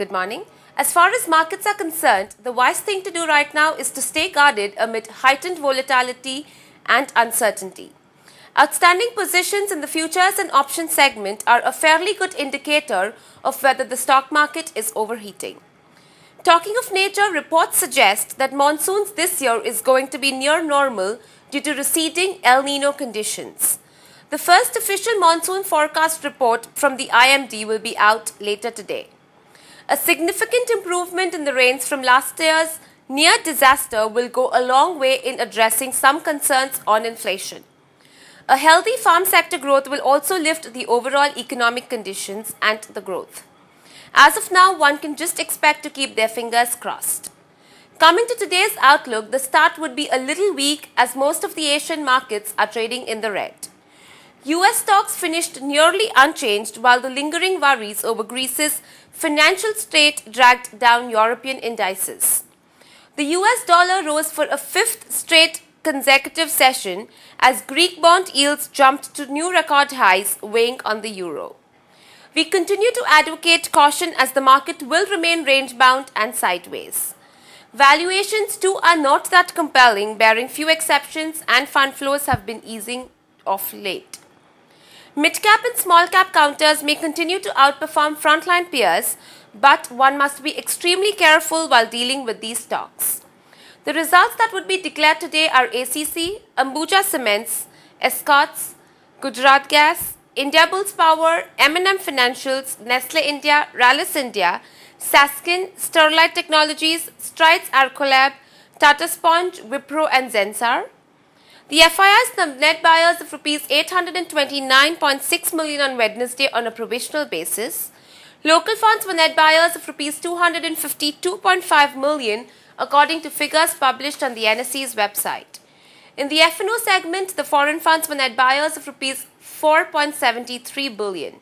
Good morning. As far as markets are concerned, the wise thing to do right now is to stay guarded amid heightened volatility and uncertainty. Outstanding positions in the futures and options segment are a fairly good indicator of whether the stock market is overheating. Talking of nature, reports suggest that monsoons this year is going to be near normal due to receding El Nino conditions. The first official monsoon forecast report from the IMD will be out later today. A significant improvement in the rains from last year's near disaster will go a long way in addressing some concerns on inflation. A healthy farm sector growth will also lift the overall economic conditions and the growth. As of now, one can just expect to keep their fingers crossed. Coming to today's outlook, the start would be a little weak as most of the Asian markets are trading in the red. US stocks finished nearly unchanged while the lingering worries over Greece's financial state dragged down European indices. The US dollar rose for a fifth straight consecutive session as Greek bond yields jumped to new record highs, weighing on the euro. We continue to advocate caution as the market will remain range-bound and sideways. Valuations too are not that compelling, barring few exceptions, and fund flows have been easing of late. Mid-cap and small-cap counters may continue to outperform frontline peers, but one must be extremely careful while dealing with these stocks. The results that would be declared today are ACC, Ambuja Cements, Escorts, Gujarat Gas, Indiabulls Power, M&M Financials, Nestle India, Rallis India, Saskin, Sterlite Technologies, Strides Arcolab, Tata Sponge, Wipro and Zensar. The FIIs net buyers of Rs 829.6 million on Wednesday on a provisional basis. Local funds were net buyers of Rs 252.5 million according to figures published on the NSE's website. In the F&O segment, the foreign funds were net buyers of Rs 4.73 billion.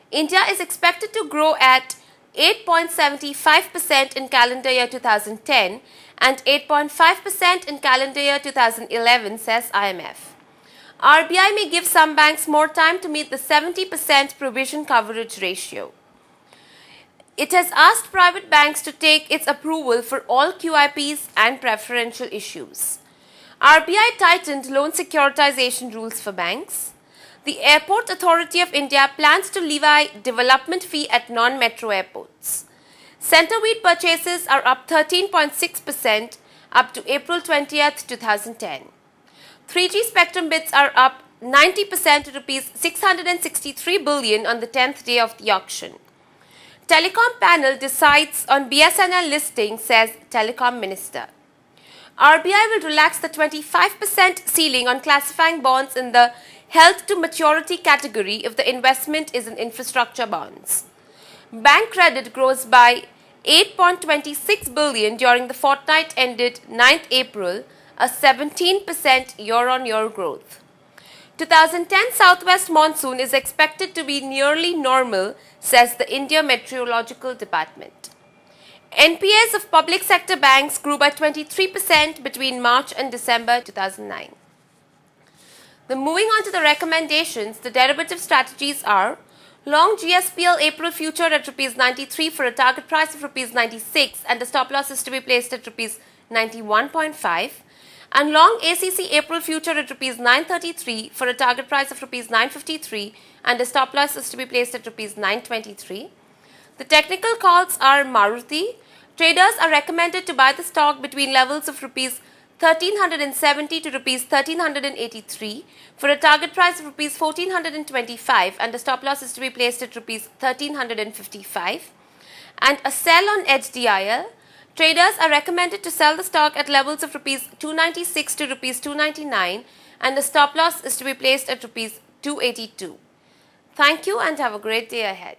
India is expected to grow at 8.75% in calendar year 2010 and 8.5% in calendar year 2011, says IMF. RBI may give some banks more time to meet the 70% provision coverage ratio. It has asked private banks to take its approval for all QIPs and preferential issues. RBI tightened loan securitization rules for banks. The Airport Authority of India plans to levy development fee at non-metro airports. Centre wheat purchases are up 13.6% up to April 20th, 2010. 3G spectrum bids are up 90% to Rs 663 billion on the 10th day of the auction. Telecom panel decides on BSNL listing, says Telecom Minister. RBI will relax the 25% ceiling on classifying bonds in the held to maturity category if the investment is in infrastructure bonds. Bank credit grows by 8.26 billion during the fortnight ended 9th April, a 17% year-on-year growth. 2010 Southwest monsoon is expected to be nearly normal, says the India Meteorological Department. NPAs of public sector banks grew by 23% between March and December 2009. Then moving on to the recommendations, the derivative strategies are long GSPL April future at Rs 93 for a target price of Rs 96 and a stop loss is to be placed at Rs 91.5, and long ACC April future at Rs 933 for a target price of Rs 953 and a stop loss is to be placed at Rs 923. The technical calls are Maruti. Traders are recommended to buy the stock between levels of Rs 1370 to Rs 1383 for a target price of Rs 1425 and a stop loss is to be placed at Rs 1355. And a sell on HDIL. Traders are recommended to sell the stock at levels of Rs 296 to Rs 299 and a stop loss is to be placed at Rs 282. Thank you and have a great day ahead.